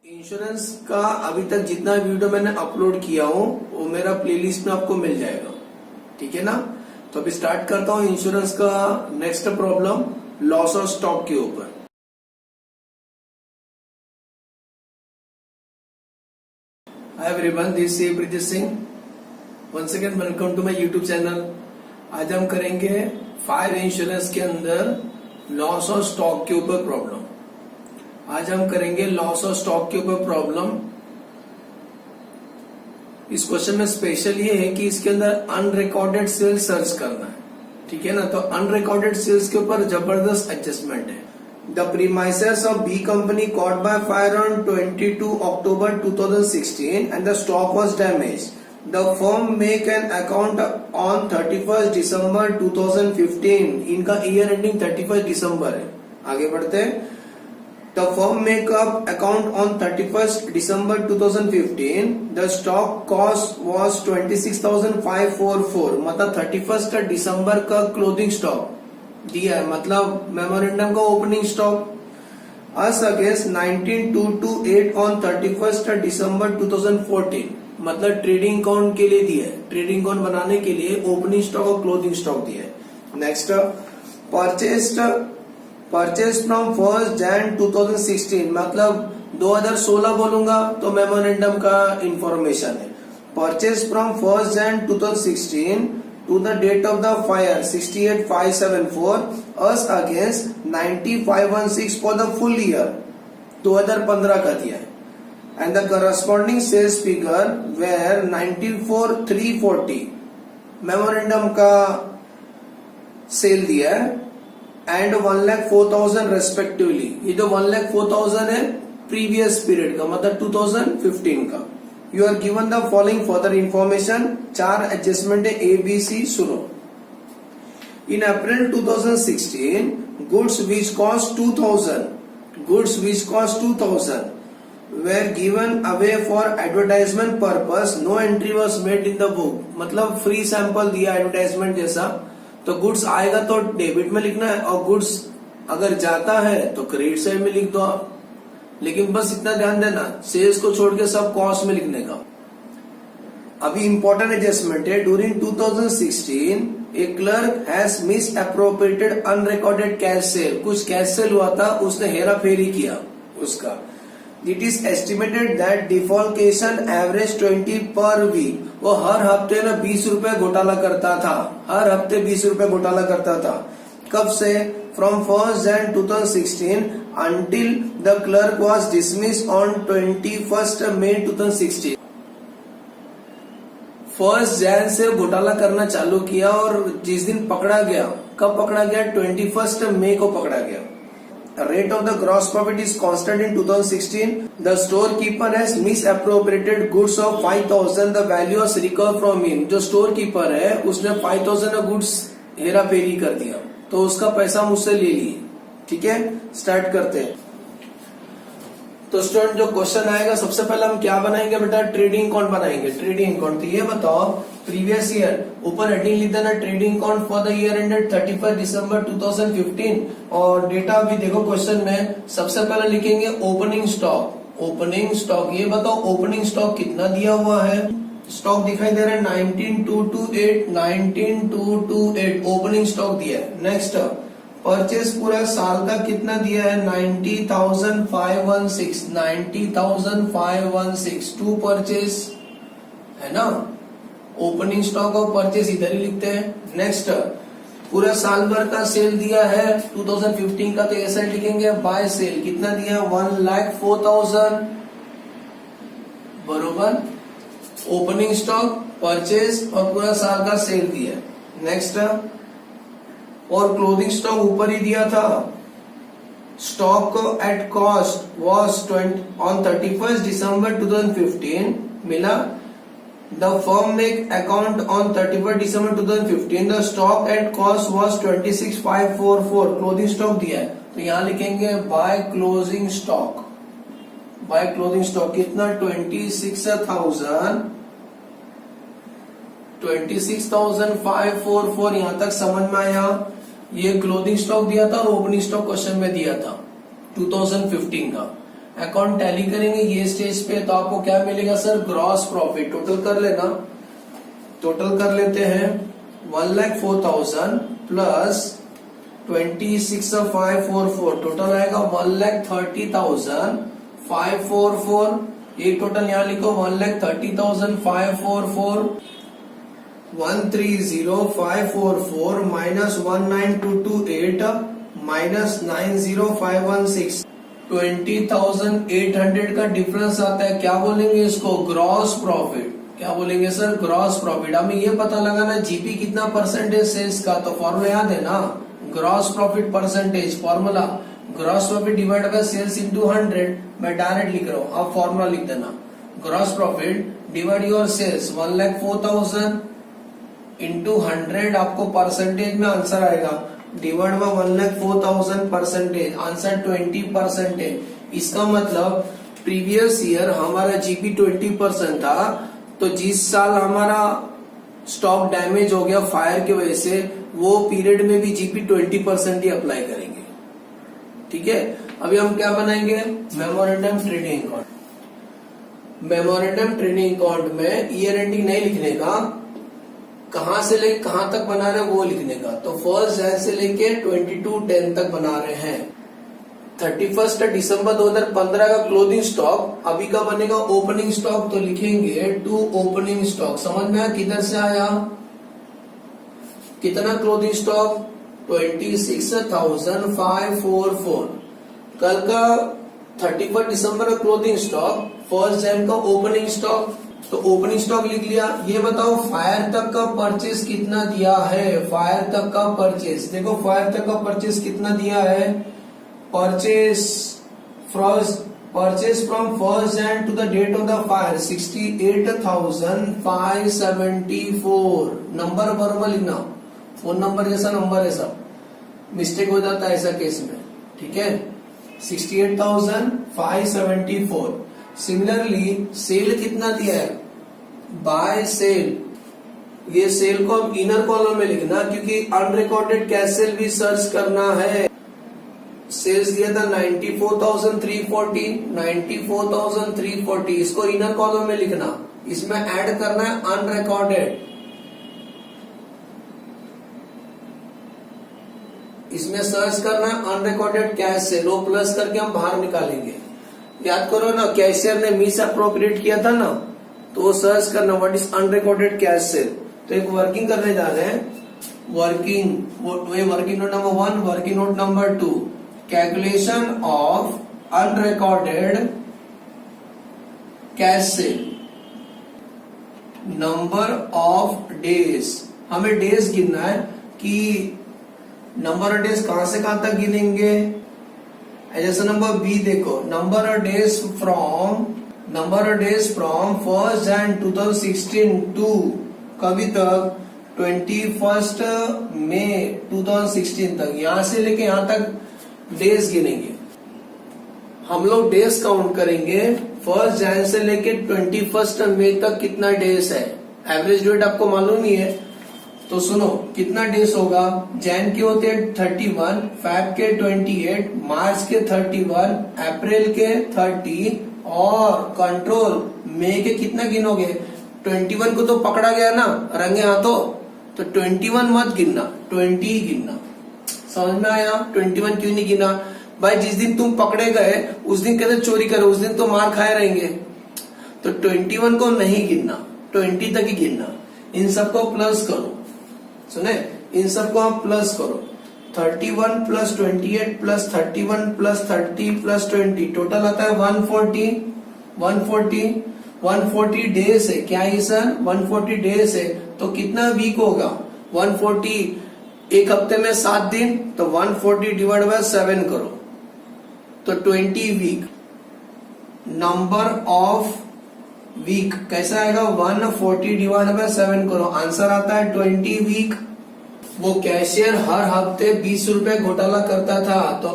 Insurance का अभी तक जितना वीडियो मैंने अपलोड किया हूँ वो मेरा प्लेलिस्ट में आपको मिल जाएगा, ठीक है ना। तो अभी स्टार्ट करता हूँ इंश्योरेंस का next problem, loss of stock के ऊपर। Hi everyone, this is Preeti Singh. Once again welcome to my YouTube channel. आज हम करेंगे फायर इंश्योरेंस के अंदर लॉस ऑफ स्टॉक के ऊपर प्रॉब्लम। आज हम करेंगे लॉस ऑफ स्टॉक के ऊपर प्रॉब्लम। इस क्वेश्चन में स्पेशल ये है कि इसके अंदर अनरिकॉर्डेड सेल्स सर्च करना है, ठीक है ना। तो अनरिकॉर्डेड सेल्स के ऊपर जबरदस्त एडजस्टमेंट है। The premises of B company caught by fire on 22 October 2016 and the stock was damaged. The firm make an account on 31st December 2015. इनका ईयर एंडिंग 31 दिसंबर है। आगे बढ़ते हैं। The firm make up account on 31st December 2015. The stock cost was 26,544. मतलब 31st दिसंबर का closing stock दिया है, मतलब मेमोरेंडम का opening stock. Us against 19,228 on 31st December 2014. मतलब ट्रेडिंग अकाउंट के लिए दिया है, ट्रेडिंग अकाउंट बनाने के लिए ओपनिंग स्टॉक और क्लोजिंग स्टॉक दिया है। Next, purchase from 1st Jan 2016, मतलब 2016 बोलूंगा तो मेमोरेंडम का इंफॉर्मेशन है। Purchase from 1st Jan 2016 to the date of the fire 68,574 as against 90,516 for the full year 2015 का दिया है। And the corresponding sales figure were 94,340 memorandum का सेल दिया है एंड 1,04,000 रेस्पेक्टिवली। ये जो 1,04,000 है प्रीवियस पीरियड का, मतलब 2015 का। You are given the following further information. 4 adjustment है, ए बी सी, सुनो। In April 2016 goods which cost 2,000 were given away for advertisement purpose. No entry was made in the book. मतलब free sample दिया advertisement जैसा। तो goods आएगा तो debit में लिखना है और गुड्स अगर जाता है तो क्रेडिट साइड में लिख दो आप। लेकिन बस इतना ध्यान देना, सेल्स को छोड़ के सब कॉस्ट में लिखने का। अभी इंपॉर्टेंट एडजस्टमेंट है। During 2016 a clerk has misappropriated unrecorded cash sale. कुछ कैश सेल हुआ था, उसने हेरा फेरी किया उसका। It is estimated that defalcation average 20 per week. वो हर हफ्ते ना 20 रुपए घोटाला करता था, हर हफ्ते 20 रुपए घोटाला करता था। कब से? From 1st Jan 2016 until the clerk was dismiss on 21st May 2016। 1st Jan से घोटाला करना चालू किया और जिस दिन पकड़ा गया, कब पकड़ा गया? 21st May को पकड़ा गया। Rate of the gross profit is constant in 2016. The storekeeper has misappropriated goods of 5,000. The value was recovered from him. जो storekeeper है उसने 5,000 गुड्स हेरा फेरी कर दिया, तो उसका पैसा मुझसे ले लिए। ठीक है, स्टार्ट करते हैं। तो स्टूडेंट जो क्वेश्चन आएगा, सबसे पहले हम क्या बनाएंगे बेटा? ट्रेडिंग अकाउंट बनाएंगे। ट्रेडिंग अकाउंट, तो ये बताओ प्रीवियस ईयर, ऊपर हेडिंग लिख देना trading account for the year ended 31 December 2015। और डेटा भी देखो क्वेश्चन में, सबसे पहले लिखेंगे ओपनिंग स्टॉक। ओपनिंग स्टॉक, ये बताओ ओपनिंग स्टॉक कितना दिया हुआ है? स्टॉक दिखाई दे रहा है 19,228 ओपनिंग स्टॉक दिया है। नेक्स्ट, परचेज पूरा साल का कितना दिया है? 90,516 टू परचेज है ना। ओपनिंग स्टॉक और परचेज इधर ही लिखते हैं। नेक्स्ट, पूरा साल भर का सेल दिया है 2015 का, तो ऐसा लिखेंगे बाय सेल कितना दिया? 1,04,000 बरोबर। ओपनिंग स्टॉक, परचेज और पूरा साल का सेल दिया। नेक्स्ट, और क्लोजिंग स्टॉक ऊपर ही दिया था। Stock at cost was on 31st December 2015 मिला। The firm make account on 31st December 2015। The stock at cost was 26,544 closing stock दिया है, तो यहां लिखेंगे by closing stock. By closing stock कितना? 26,544। यहां तक समझ में आया? ये क्लोथिंग स्टॉक दिया था और ओपनिंग स्टॉक क्वेश्चन में दिया था 2015 का। अकाउंट टैली करेंगे ये स्टेज पे, तो आपको क्या मिलेगा सर? Gross profit. टोटल कर लेना, टोटल कर लेते हैं 1,04,000 प्लस 26,544, टोटल आएगा 1,30,544। ये टोटल यहाँ लिखो 1,30,544, 130,544 माइनस 19,228 माइनस 90,516, 20,800 का डिफरेंस आता है। क्या बोलेंगे इसको? Gross profit. क्या बोलेंगे सर? Gross profit. हमें ये पता लगाना जीपी कितना परसेंटेज सेल्स का, तो फॉर्मूला याद है ना? Gross profit percentage formula gross profit divide by sales into 100। मैं डायरेक्ट लिख रहा हूं, आप फॉर्मूला लिख देना। Gross profit divide your sales 1,04,000 into 100, आपको परसेंटेज में आंसर आएगा। Divide by 1,04,000 percentage, answer 20%। इसका मतलब प्रीवियस ईयर हमारा जीपी 20% था, तो जिस साल हमारा स्टॉक डैमेज हो गया फायर की वजह से, वो पीरियड में भी जीपी 20% ही अप्लाई करेंगे। ठीक है, अभी हम क्या बनाएंगे? Memorandum trading account. Memorandum trading account में ईयर एंडिंग नहीं लिखने का, कहां से लेके कहां तक बना रहे हैं वो लिखने का। तो 1 जनवरी से लेके 22/10 तक बना रहे हैं। 31 दिसंबर 2015 का क्लोजिंग स्टॉक अभी का बनेगा ओपनिंग स्टॉक, तो लिखेंगे टू ओपनिंग स्टॉक। समझ में आया किधर से आया? कितना क्लोजिंग स्टॉक? 26,544। कल का 31 दिसंबर का क्लोजिंग स्टॉक, 1 जनवरी का ओपनिंग स्टॉक, तो ओपनिंग स्टॉक लिख लिया। ये बताओ फायर तक का परचेस कितना दिया है? फायर तक का परचेस देखो, फायर तक का परचेस कितना दिया है? Purchase from 1 January to the date of the fire 68,574। Number बराबर लिखना, फोन नंबर जैसा नंबर है सब, मिस्टेक हो जाता है ऐसा केस में। ठीक है, 68,574। सिमिलरली सेल कितना दिया है? बाय सेल, ये सेल को हम इनर कॉलम में लिखना, क्योंकि अनरिकॉर्डेड कैश सेल भी सर्च करना है। सेल्स दिया था 94,340, इसको इनर कॉलम में लिखना। इसमें ऐड करना है अनरिकॉर्डेड, इसमें सर्च करना है अनरिकॉर्डेड कैश सेल, वो प्लस करके हम बाहर निकालेंगे। याद करो ना, कैशियर ने मिस अप्रोप्रिएट किया था ना, तो वो सर्च करना what is unrecorded cash cell. तो एक वर्किंग करने जा रहे हैं, working note number 1, working note number 2, calculation of unrecorded cash cell, number of days. हमें डेज गिनना है कि नंबर ऑफ डेज कहां से कहां तक गिनेंगे। जैसे नंबर बी देखो, number of days from 1 January 2016 to कभी तक 21 मई 2016 तक, यहां से लेके यहां तक डेज गिनेंगे। हम लोग डेज काउंट करेंगे 1 जनवरी से लेके 21 मई तक कितना डेज है। एवरेज डेट आपको मालूम ही है, तो सुनो कितना डेज होगा। जैन के होते हैं 31, फेब के 28, मार्च के 31, अप्रैल के 30 और कंट्रोल मई के कितना गिनोगे? 21 को तो पकड़ा गया ना रंगे हाथों, तो 21 मत गिनना, 20 ही गिनना। समझ में आया? 21 क्यों नहीं गिना भाई? जिस दिन तुम पकड़े गए उस दिन कहते चोरी करो, उस दिन तो मार खाए रहेंगे। तो 21 को नहीं गिनना, 20 तक ही गिनना। इन सबको प्लस करो, सुने, इन सबको आप प्लस करो। 31 plus 28 plus 31 plus 30 plus 20, total आता है 140 डेज है। क्या है सर? 140 डेज है। तो कितना वीक होगा? 140, एक हफ्ते में 7 दिन, तो 140 डिवाइड बाय 7 करो, तो 20 वीक। नंबर ऑफ वीक कैसा आएगा? 140 डिवाइड बाय 7 करो, आंसर आता है 20 वीक। वो कैशियर हर हफ्ते 20 रुपए घोटाला करता था, तो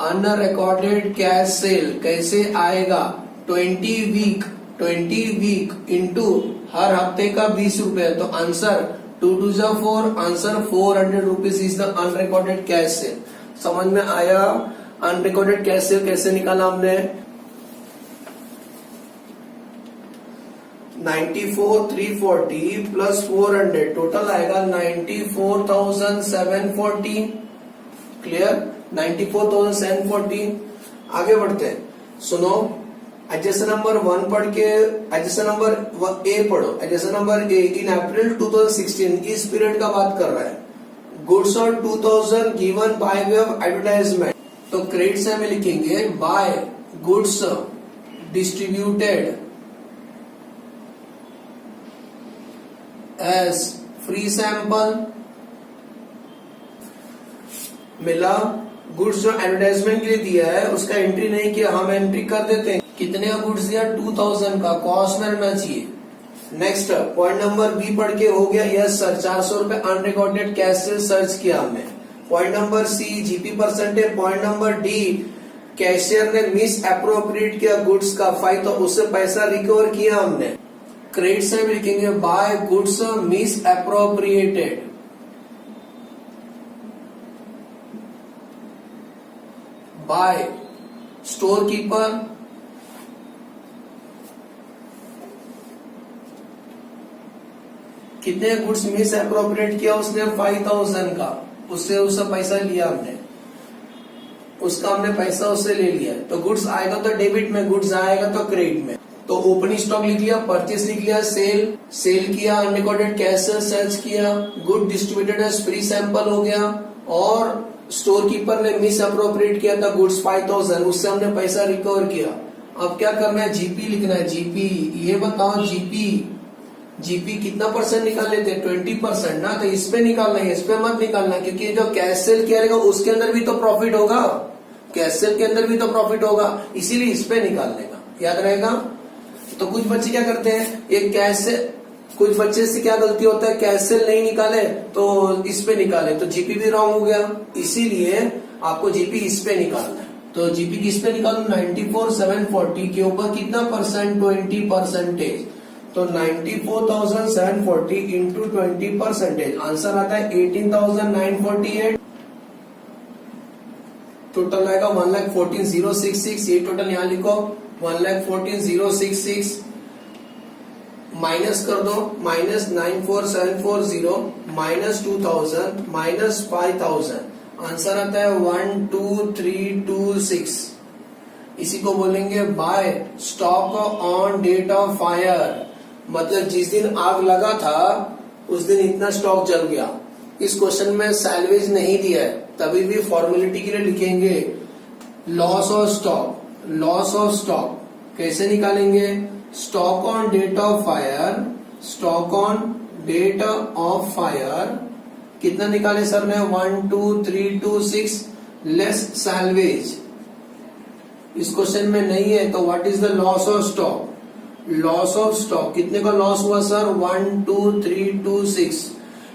अनरिकॉर्डेड कैश सेल कैसे आएगा? 20 वीक इंटू हर हफ्ते का 20 रुपए, तो answer 2 2 4, answer 400 rupees is the unrecorded cash cell. समझ में आया? अनरिकॉर्डेड कैश सेल कैसे निकाला हमने, 94,340 प्लस 400 टोटल आएगा 94,740। क्लियर, 94,740। आगे बढ़ते हैं, सुनो एडजस्टेड नंबर 1 पढ़ के एडजस्टेड नंबर ए पढ़ो। Adjusted number A in April 2016 इस पीरियड का बात कर रहा है। Goods on 2000 given by way of advertisement, तो क्रेडिट से हमें लिखेंगे by goods distributed as free sample, मिला गुड्स जो एडवर्टाइजमेंट के लिए दिया है उसका एंट्री नहीं किया, हम एंट्री कर देते हैं कितने का गुड्स दिया, 2000 का, कॉस्ट में रहना चाहिए। नेक्स्ट पॉइंट नंबर बी पढ़ के हो गया, यस सर 400 रुपए अनरिकॉर्डेड कैश सेल सर्च किया हमने। Point number C GP percentage. Point number D cashier ने मिस अप्रोप्रिएट किया गुड्स का 5 तो उससे पैसा रिकवर किया हमने। क्रेडिट से भी लिखेंगे by goods misappropriated, by storekeeper कितने गुड्स मिस अप्रोप्रिएट किया उसने, 5,000 का, उससे पैसा लिया हमने, उसका हमने पैसा उससे ले लिया। तो गुड्स आएगा तो डेबिट में, गुड्स आएगा तो क्रेडिट में। तो ओपनिंग स्टॉक लिख लिया, परचेस लिख लिया, सेल किया, अनरिकॉर्डेड कैश सर्च किया, good distributed as free sample हो गया, और स्टोर कीपर ने मिस अप्रोप्रिएट किया था गुड्स 5,000, उससे हमने पैसा रिकवर किया। अब क्या करना है, जीपी लिखना है। जीपी ये बताओ, जीपी कितना परसेंट निकाल लेते हैं, 20% ना, तो इस पे निकालना है, इस पे मत निकालना, क्योंकि जो कैश सेल किया रहेगा उसके अंदर भी तो प्रॉफिट होगा, कैश सेल के अंदर भी तो प्रॉफिट होगा, इसीलिए इस पे निकालने का, याद रहेगा। तो कुछ बच्चे क्या करते हैं, एक कैश से, कुछ बच्चे से क्या गलती होता है, कैश सेल नहीं निकाले तो इस पे निकाले, तो जीपी भी रॉन्ग हो गया, इसीलिए आपको जीपी इस पे निकालना है। तो जीपी किस पे निकालू, 94,740 के ऊपर कितना परसेंट, 20%, तो 94,740 इंटू 20%, आंसर आता है 18,948। टोटल आएगा 1,14,066, ये टोटल यहाँ लिखो 1,14,066, माइनस कर दो, -94,740 माइनस 2,000 माइनस 5,000, आंसर आता है 1,23,26। इसी को बोलेंगे by stock on date of fire, मतलब जिस दिन आग लगा था उस दिन इतना स्टॉक जल गया। इस क्वेश्चन में सैलवेज नहीं दिया है, तभी भी फॉर्मेलिटी के लिए लिखेंगे loss of stock. Loss of stock कैसे निकालेंगे, stock on date of fire, stock on date of fire कितना निकाले सर ने, 1,23,26 लेस सैलवेज। इस क्वेश्चन में नहीं है, तो what is the loss of stock, loss of stock कितने का लॉस हुआ सर, 1,23,26।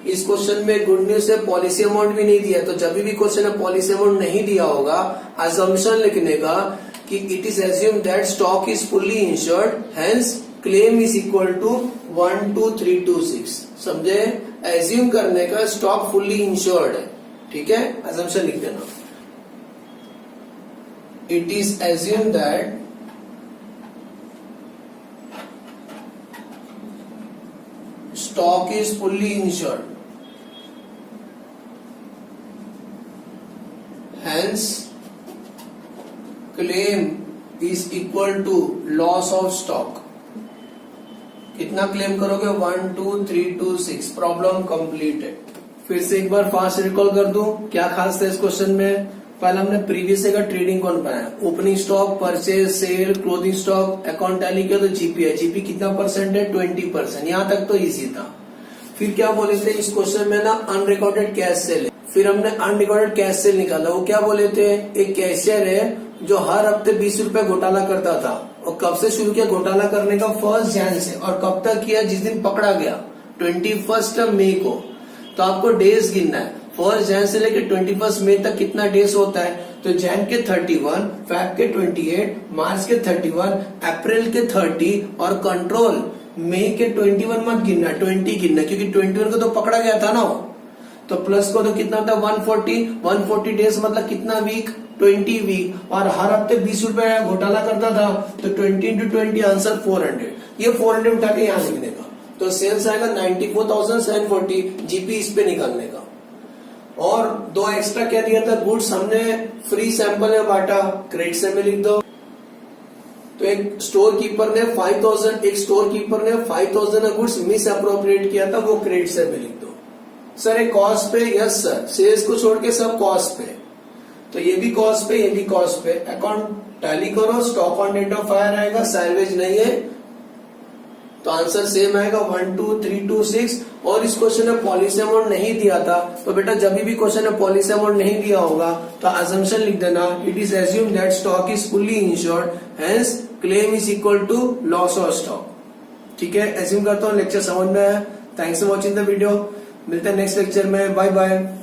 इस क्वेश्चन में गुड न्यूज है, पॉलिसी अमाउंट भी नहीं दिया, तो जब भी क्वेश्चन में पॉलिसी अमाउंट नहीं दिया होगा, अजम्पशन लिखने का कि it is assume that stock is fully insured, hence claim is equal to 1,23,26। समझे, एज्यूम करने का स्टॉक फुल्ली इंश्योर्ड है, ठीक है, अजम्पशन लिख देना। It is assume that stock is fully insured, hence claim is equal to loss of stock। कितना claim करोगे, 1,23,26। Problem completed. फिर से एक बार फास्ट रिकॉल कर दूं, क्या खास था इस क्वेश्चन में। पहले हमने प्रीवियस का ट्रेडिंग कौन बनाया, opening stock, purchase, sale, closing stock, account tally किया तो जीपी है, जीपी कितना परसेंट है, 20%। यहाँ तक तो इजी था। फिर क्या बोले थे इस क्वेश्चन में ना, अनरिकॉर्डेड कैश सेल है। फिर हमने अनरिकॉर्डेड कैश सेल निकाला, वो क्या बोले थे, एक कैशियर है जो हर हफ्ते 20 रुपए घोटाला करता था, और कब से शुरू किया घोटाला करने का, 1 जनवरी से, और कब तक किया, जिस दिन पकड़ा गया 21 मई को। तो आपको डेज गिनना है, 1 जनवरी से लेकर 21 मई तक कितना डेज होता है, तो जैन के 31, फेब के 28, मार्च के 31, अप्रैल के 30, और कंट्रोल मई के 21 मत गिनना, 20 गिनना, क्योंकि 21 को तो पकड़ा गया था ना। तो प्लस को तो कितना होता है, 140 डेज मतलब कितना वीक, 20 वीक और हर हफ्ते 20 रुपए घोटाला करता था, तो 20 इंटू 20 आंसर 400। ये 400 उठा के यहाँ लिखने का, तो सेल्स आएगा 94,740, जीपी इस पे निकालने का। और दो एक्स्ट्रा क्या दिया था, गुड्स हमने फ्री सैंपल में बांटा, क्रेडिट से में लिख दो। तो एक स्टोर कीपर ने 5,000 गुड्स मिस अप्रोप्रिएट किया था, वो क्रेडिट से में लिख दो। सर एक कॉस्ट पे, यस सर, सेल्स को छोड़ के सब कॉस्ट पे, तो ये भी कॉस्ट पे, ये भी कॉस्ट पे। अकाउंट टैली करो, stock on date of fire आएगा, सैलवेज नहीं है, तो आंसर सेम आएगा 1, 2, 3, 2, 6। और इस क्वेश्चन में पॉलिसी अमाउंट नहीं दिया था, तो बेटा जब भी क्वेश्चन में पॉलिसी अमाउंट नहीं दिया होगा तो अजम्पशन लिख देना, it is assume that stock is fully insured, hence claim is equal to loss of stock. ठीक है, एज्यूम करता हूँ लेक्चर समझ में आया। Thanks for watching the video, मिलते हैं नेक्स्ट लेक्चर में, बाय बाय।